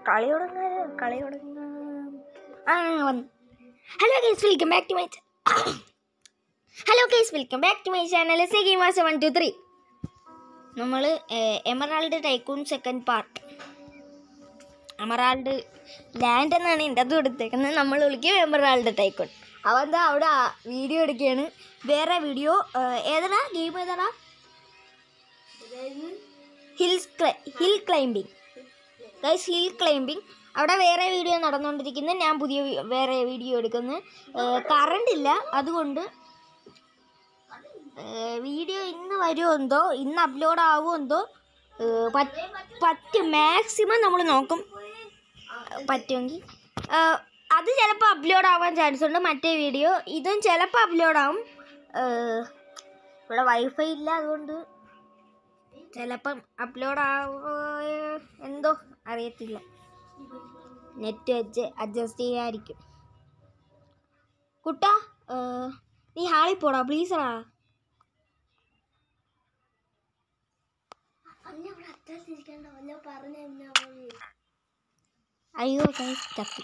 കളി തുടങ്ങാം. വന്നു. Hello guys, welcome back to my channel സെഗിമാസ 1 2 3. നമ്മൾ Emerald Tycoon second part, Emerald Land എന്നാണ് എൻ്റെ അത് എടുത്തേക്കുന്നത്. നമ്മൾ വിളിക്കും എമറാൾഡ് ടൈക്കൂൺ. അവന്താ അവിടെ വീഡിയോ എടുക്കുകയാണ്. വേറെ വീഡിയോ ഏതാ ഗെയിം ഏതാ? Hill climbing guys, hill climbing. അവിടെ വേറെ വീഡിയോ നടന്നുകൊണ്ടിരിക്കുന്നത്, ഞാൻ വേറെ വീഡിയോ എടുക്കുന്നു. കറണ്ട് ഇല്ല, അതുകൊണ്ട് വീഡിയോ ഇന്ന് വരുമെന്തോ, ഇന്ന് അപ്ലോഡ് ആവുമെന്തോ പറ്റും. മാക്സിമം നമ്മൾ നോക്കും, പറ്റുമെങ്കിൽ അത് ചിലപ്പോൾ അപ്ലോഡ് ആവാൻ ചാൻസ് ഉണ്ട്. മറ്റേ വീഡിയോ ഇതും ചിലപ്പോൾ അപ്ലോഡ് ആവും. ഇവിടെ വൈഫൈ ഇല്ല, അതുകൊണ്ട് ചിലപ്പം അപ്ലോഡ് എന്തോ അറിയത്തില്ല. നെറ്റ് വെച്ച് അഡ്ജസ്റ്റ് ചെയ്യാമായിരിക്കും. കുട്ടാ, നീ ഹാളിൽ പോടാ പ്ലീസറാ. അയ്യോ ചത്തി.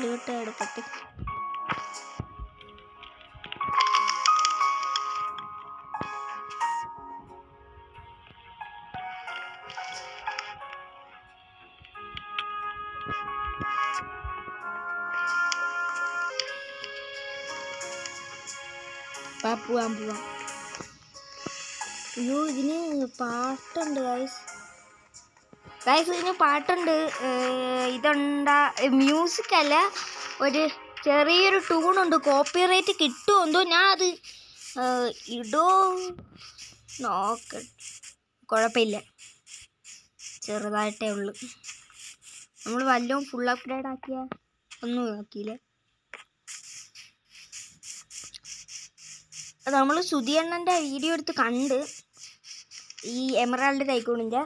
ലൂട്ട് എടുക്കട്ടെ. പോവാം. അയ്യോ, ഇതിന് പാട്ടുണ്ട് ഗൈസ്, ഇതിന് പാട്ടുണ്ട്. മ്യൂസിക് അല്ല, ഒരു ചെറിയൊരു ട്യൂണുണ്ട്. കോപ്പിറൈറ്റ് കിട്ടുമെന്തോ, ഞാൻ അത് ഇടോ കുഴപ്പമില്ല, ചെറുതായിട്ടേ ഉള്ളു. നമ്മൾ വല്ലതും ഫുൾ അപ്ഗ്രേഡ് ആക്കിയാൽ ഒന്നും ആക്കിയില്ല. അത് നമ്മൾ സുധിയണ്ണൻ്റെ വീഡിയോ എടുത്ത് കണ്ട്, ഈ എമറാൾഡ് ടൈക്കൂണിൻ്റെ.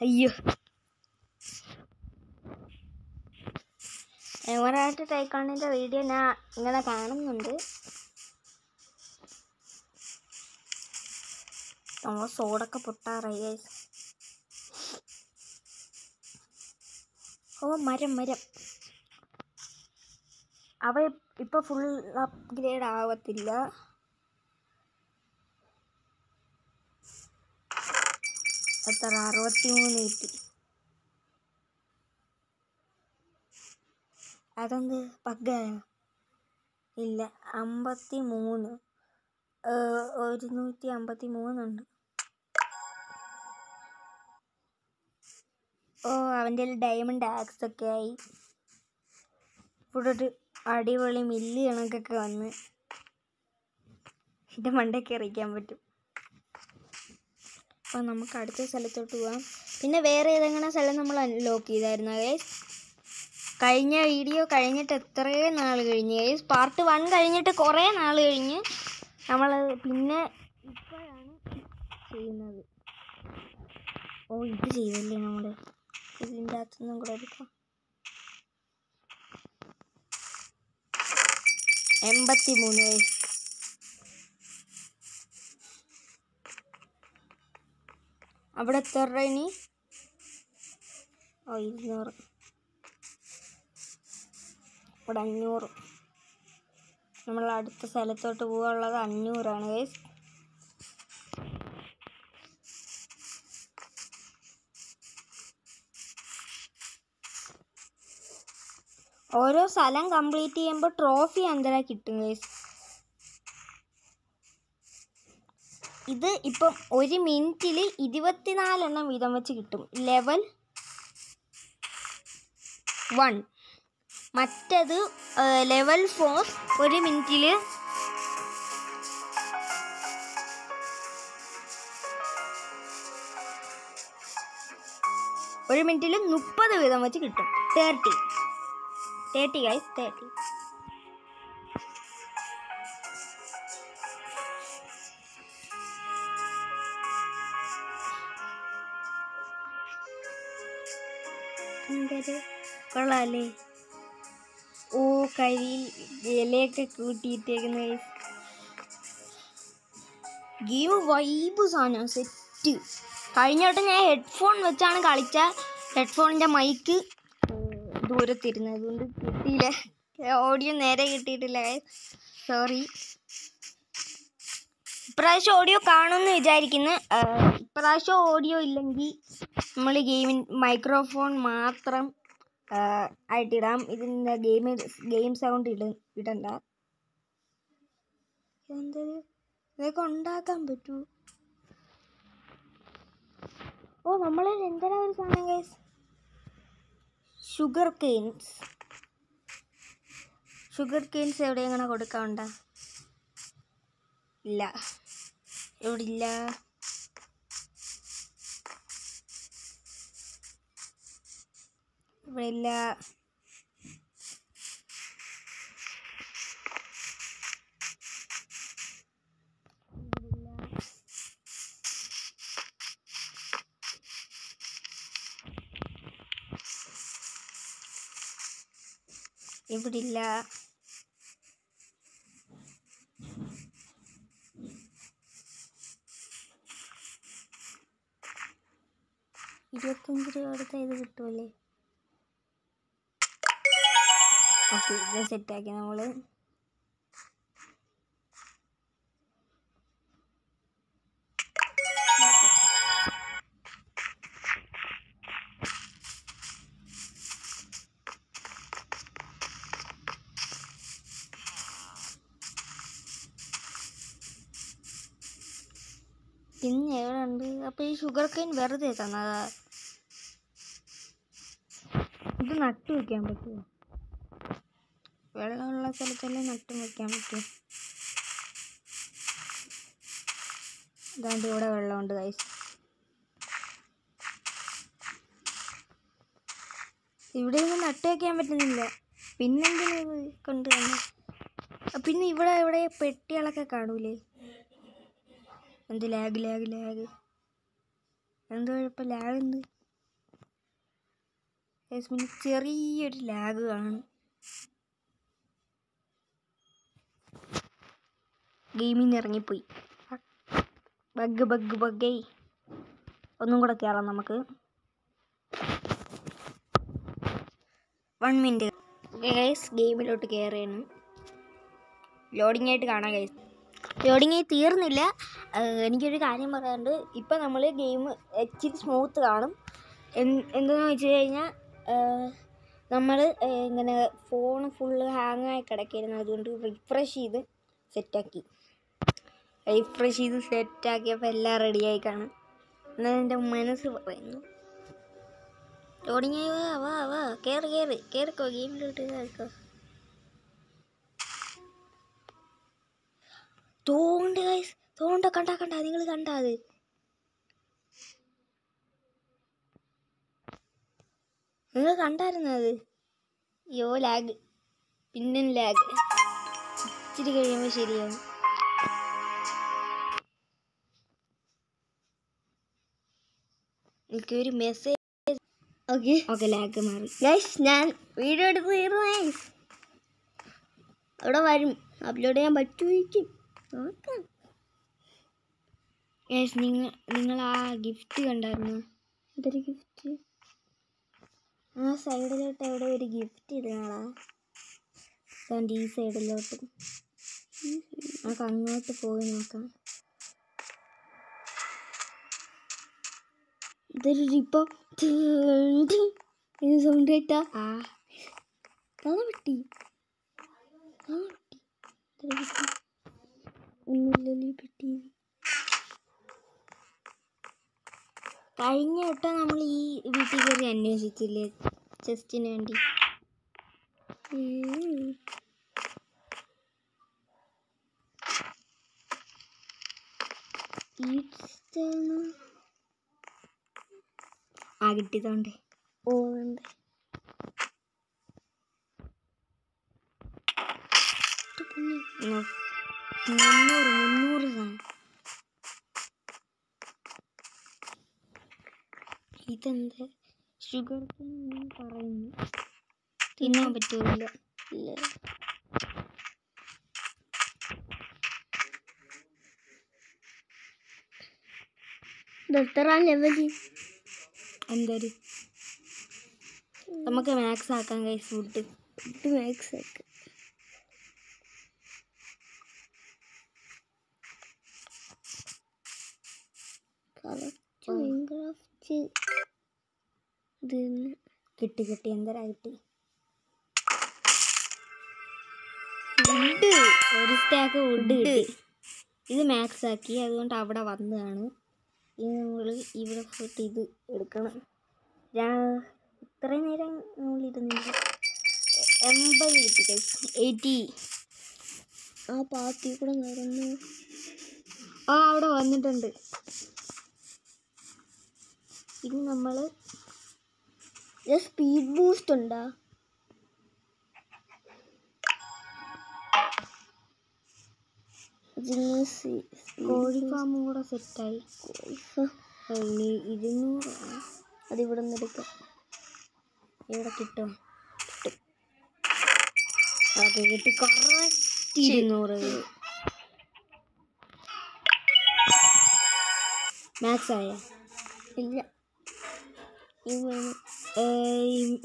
അയ്യോ, എമറാൾഡ് ടൈക്കൂണിൻ്റെ വീഡിയോ ഞാൻ ഇങ്ങനെ കാണുന്നുണ്ട്. നമ്മൾ സോഡൊക്കെ പൊട്ടാറായി. ഓ മരം അവ ഇപ്പോൾ ഫുൾ അപ്ഗ്രേഡ് ആവത്തില്ല. എത്ര 63 കിട്ടി. അതെന്ത് പഗ്ഗായോ? ഇല്ല, 53 153 ഉണ്ട്. ഓ, അവൻ്റെ ഡയമണ്ട് ആക്സ് ഒക്കെ ആയി. ഇവിടെ ഒരു അടിപൊളി മില്ല് കണക്കൊക്കെ വന്ന് എൻ്റെ മണ്ടയ്ക്ക് എറിയിക്കാൻ പറ്റും. അപ്പോൾ നമുക്ക് അടുത്ത സ്ഥലത്തോട്ട് പോകാം. പിന്നെ വേറെ ഏതെങ്കിലും സ്ഥലം നമ്മൾ അൺലോക്ക് ചെയ്തായിരുന്നു ഗൈസ്. കഴിഞ്ഞ വീഡിയോ കഴിഞ്ഞിട്ട് എത്രയോ നാൾ കഴിഞ്ഞ് ഗൈസ്. പാർട്ട് 1 കഴിഞ്ഞിട്ട് കുറേ നാൾ കഴിഞ്ഞ് നമ്മൾ പിന്നെ ഇപ്പോഴാണ് ചെയ്യുന്നത്. ഓ, ഇത് ചെയ്തല്ലേ നമ്മൾ. ഇതിൻ്റെ അകത്തുനിന്നും കൂടെ എടുക്കാം. 83 ഗൈസ്. അവിടെ എത്ര ഇനി? ഓ 200. ഇവിടെ 500. നമ്മൾ അടുത്ത സ്ഥലത്തോട്ട് പോകാനുള്ളത് 500 ഗൈസ്. ഓരോ സ്ഥലം കംപ്ലീറ്റ് ചെയ്യുമ്പോൾ ട്രോഫി അന്തര കിട്ടും ഗൈസ്. ഇത് ഇപ്പം 1 മിനിറ്റിൽ 24 എണ്ണം വീതം വെച്ച് കിട്ടും. ലെവൽ 1. മറ്റത് ലെവൽ 4 1 മിനിറ്റിൽ 30 വീതം വെച്ച് കിട്ടും. 30 ഗൈസ്, 30. കൊള്ളാല്ലേ? ഓ, കരിയിൽ ഇലയൊക്കെ കൂട്ടിയിട്ടേക്കുന്ന ഗെയിം വൈബ് സാധനം സെറ്റ്. കഴിഞ്ഞ വട്ടം ഞാൻ ഹെഡ്ഫോൺ വെച്ചാണ് കളിച്ച. ഹെഡ്ഫോണിൻ്റെ മൈക്ക് ദൂരത്തിരുന്നു, അതുകൊണ്ട് കിട്ടിയില്ല. ഓഡിയോ നേരെ കിട്ടിയിട്ടില്ല, സോറി. ഇപ്രാവശ്യം ഓഡിയോ കാണുമെന്ന് വിചാരിക്കുന്നു. ഇപ്രാവശ്യം ഓഡിയോ ഇല്ലെങ്കിൽ നമ്മൾ മൈക്രോഫോൺ മാത്രം ആയിട്ടിടാം. ഇതിൻ്റെ ഗെയിം സൗണ്ട് ഇടണ്ട. എന്തൊരു ഇതൊക്കെ ഉണ്ടാക്കാൻ പറ്റൂ. ഓ, നമ്മളിൽ എന്തെല്ലാം ഒരു സാധനം ഗൈസ്, ഷുഗർ കെയിൻസ് എവിടെ എങ്ങനെ കൊടുക്കാറുണ്ട? ഇല്ല, ഇവിടെ ഇല്ല. ഇവിടെ ഇല്ല. ഇവിടില്ല. 25 രൂപ കൊടുത്താൽ ഇത് കിട്ടുമല്ലേ? ഓക്കെ, ഇത് സെറ്റാക്കി നമ്മൾ. പിന്നെ എവിടെ ഉണ്ട്? അപ്പോൾ ഈ ഷുഗർ കെയിൻ വെറുതെ തന്നതാ? ഇത് നട്ടു വയ്ക്കാൻ പറ്റുമോ? വെള്ളമുള്ള സ്ഥലത്തല്ലേ നട്ടും വയ്ക്കാൻ പറ്റുമോ? ഇതാണ്ട് ഇവിടെ വെള്ളമുണ്ട് ഗൈസ്. ഇവിടെ ഒന്നും നട്ടു വയ്ക്കാൻ പറ്റുന്നില്ല. പിന്നെന്തിനാ ഇത് കൊണ്ടുവന്നു? പിന്നെ ഇവിടെ എവിടെ പെട്ടികളൊക്കെ കാണൂലേ? എന്ത് ലാഗ് എന്ത് കുഴപ്പം? ലാഗ് എന്ത്? പിന്നെ ചെറിയൊരു ലാഗ് കാണും. ഗെയിമിന്ന് ഇറങ്ങിപ്പോയി. ബഗ്ഗേ. ഒന്നും കൂടെ കയറാം നമുക്ക്. 1 മിനിറ്റ് ഗൈസ്, ഗെയിമിലോട്ട് കയറിയാണ്. ലോഡിംഗ് ആയിട്ട് കാണാം ഗൈസ്. ലോഡിംഗ് ആയി തീർന്നില്ല. എനിക്കൊരു കാര്യം പറയാനുണ്ട്. ഇപ്പം നമ്മൾ ഗെയിം ഇച്ചിരി സ്മൂത്ത് കാണും. എന്തെന്ന് വെച്ച് കഴിഞ്ഞാൽ നമ്മൾ ഇങ്ങനെ ഫോൺ ഫുള്ള് ഹാങ്ങായി കിടക്കായിരുന്നു. അതുകൊണ്ട് റിഫ്രഷ് ചെയ്ത് സെറ്റാക്കിയപ്പോൾ എല്ലാം റെഡിയായി കാണും എന്നാൽ എൻ്റെ മനസ്സ് പറയുന്നു. ലോഡിങ് ആയി. വാ കയറിക്കോ ഗെയിമിലോട്ട് കയറിക്കോ. തോണ്ട ഗൈസ്, കണ്ട നിങ്ങൾ കണ്ട? അത് നിങ്ങൾ കണ്ടായിരുന്നു അത്? യോ, ലാഗ്, പിന്നെ ലാഗ്. ഇച്ചിരി കഴിയുമ്പോൾ ശരിയാവും. എനിക്കൊരു മെസ്സേജ്. ഓക്കെ, ലാഗ് മാറി ഗൈസ്. ഞാൻ വീഡിയോ എടുത്ത് തീർന്നു ഗൈസ്. അവിടെ വരും, അപ്ലോഡ് ചെയ്യാൻ പറ്റുമായിരിക്കും, നോക്കാം ഗൈസ്. നിങ്ങൾ ആ ഗിഫ്റ്റ് കണ്ടായിരുന്നു? എന്തൊരു ഗിഫ്റ്റ്? ആ സൈഡിലോട്ട് എവിടെ ഒരു ഗിഫ്റ്റ് ഇടാളാ. അതുകൊണ്ട് ഈ സൈഡിലോട്ട് നമുക്ക് അങ്ങോട്ട് പോയി നോക്കാം. ഇതൊരു ഇപ്പം ഇത് സൗണ്ട് കേട്ടാ പറ്റി ഒന്നുമില്ലല്ലോ പെട്ടി. കഴിഞ്ഞ വട്ടം നമ്മൾ ഈ വീട്ടിൽ കയറി അന്വേഷിച്ചില്ലേ ചെസ്റ്റിന് വേണ്ടി? കിട്ടിയതുകൊണ്ട് ഉണ്ട്. 300 സാധനം. ഇതെന്താ ഷുഗർ പറയുന്നു? തിന്നാൻ പറ്റൂല. ഇല്ല. എത്ര ലെവല്? എന്തൊരു നമുക്ക് മാക്സ് ആക്കാൻ ഗൈസ്. ഫുഡ് മാക്സ് ആക്കാം. കിട്ടി എന്തരാ കിട്ടി? വുഡ്. ഒരു സ്റ്റാക്ക് വുഡ് കിട്ടി. ഇത് മാക്സ് ആക്കി, അതുകൊണ്ട് അവിടെ വന്നതാണ്. ഇനി നമ്മൾ ഇവിടെ പോയിട്ട് ഇത് എടുക്കണം. ഇത്രയും നേരം നമ്മളിരുന്നില്ല. 80 കിട്ടി ഗൈസ്. 80. ആ പാത്തി കൂടെ നടന്നു. അവിടെ വന്നിട്ടുണ്ട്. ഇനി നമ്മൾ സ്പീഡ് ബൂസ്റ്റ് ഉണ്ടോ? കോഴി ഫാമും കൂടെ സെറ്റായി. 200 അതിവിടെ നിന്ന് എടുക്കാം. ഇവിടെ കിട്ടും. ഓക്കെ കിട്ടി. കറക്റ്റ് 200. മാക്സ് ആയ? ഇല്ല.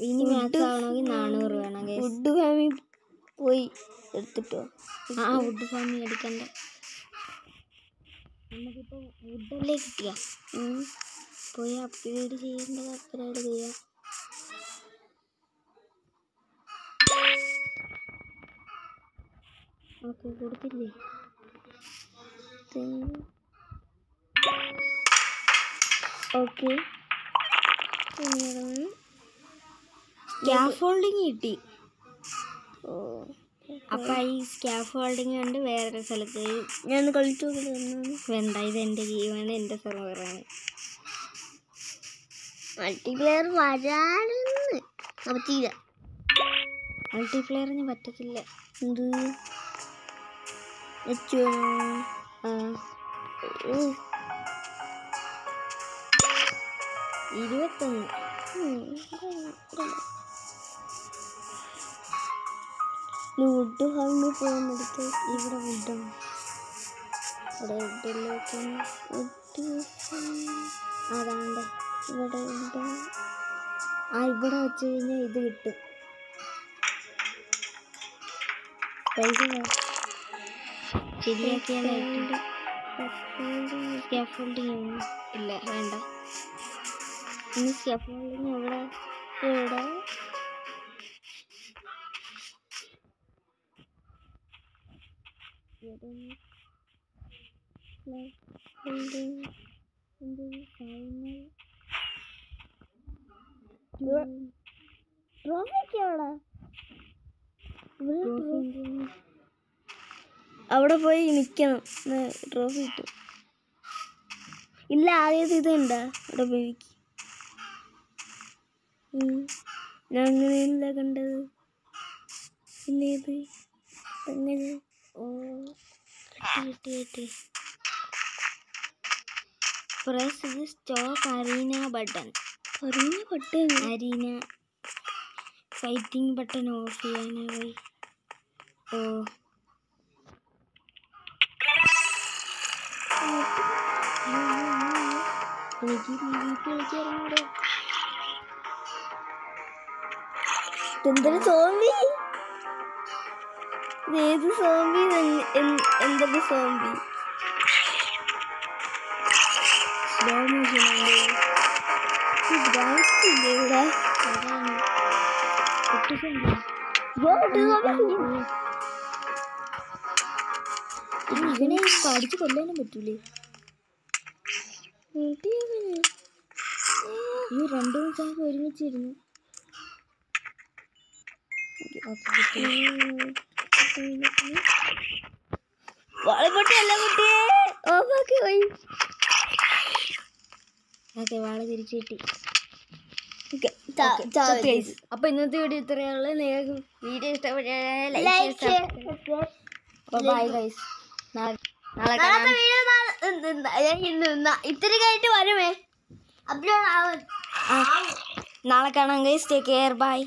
ഇനി മാക്സ് ആവണമെങ്കിൽ 400 വേണം. വുഡ് ഫാമിൽ പോയി എടുത്തിട്ടോ? വുഡ് ഫാമിൽ എടുക്കണ്ട. നമുക്കിപ്പോൾ വുഡല്ലേ കിട്ടിയ, പോയി അപ്ഗ്രേഡ് ചെയ്യേണ്ടത് അപ്ഗ്രേഡ് ചെയ്യാം. ഓക്കെ കൊടുത്തില്ലേ? ഓക്കെ. സ്കാഫോൾഡിങ് കിട്ടി. ഓ, അപ്പം ഈ സ്കാഫോൾഡിങ് കൊണ്ട് വേറൊരു സ്ഥലത്ത് ഞാൻ കളിച്ചു വേണ്ട. ഇത് എൻ്റെ ഗെയിമാണ്, എൻ്റെ സെർവറാണ്. മൾട്ടിപ്ലെയർ വരാനെന്ന് പറ്റിയില്ല. മൾട്ടിപ്ലെയറിന് പറ്റത്തില്ല. എന്ത് 21. വുഡ് ഫാമിൽ പോകുന്നെടുത്ത് ഇവിടെ വുഡാണ്. ഇവിടെ വുഡിലേക്ക് അതാണ്ട് ഇവിടെ വുഡ്. ഇവിടെ വെച്ച് കഴിഞ്ഞാൽ ഇത് കിട്ടും. പൈസ ശരിയാക്കിയാലായിട്ട്. സ്കാഫോൾഡിങ് ഇല്ല, വേണ്ട. ഇനി സ്കാഫോൾഡിങ് ഇവിടെ അവിടെ പോയി നിൽക്കണം. ട്രോഫി കിട്ടും. ഇല്ല, ആദ്യത്തെ ഇതുണ്ടാ അവിടെ പോയി. ഞാൻ അങ്ങനെയല്ല കണ്ടത്. പിന്നെ ഇത് അങ്ങനെ. ഓ കിട്ടി. Press the stop arena button. Arena fighting button off ചെയ്യാനായി. ഓ എനിക്ക് കളിക്കാറുണ്ട്. എന്തൊരു സോംബി! ഏത് സോംബി? എന്തൊരു സോംബി? സ്ലോ മോഷനുണ്ട്. ഇവിടെ ഇതിനെ കടിച്ച് കൊല്ലാനും പറ്റൂലേ? ഈ 2 ദിവസം ഒരുമിച്ചിരുന്നു. വാള തിരിച്ചു കിട്ടി. അപ്പൊ ഇന്നത്തെ വീഡിയോ ഇത്രയുള്ള. നിങ്ങൾക്ക് വീഡിയോ ഇഷ്ടപ്പെട്ടാൽ ബൈ ഗൈസ്. ഇത്തിരി കഴിഞ്ഞിട്ട് വരുമേ. നാളെ കാണാം ഗൈസ്. Take care. ബൈ.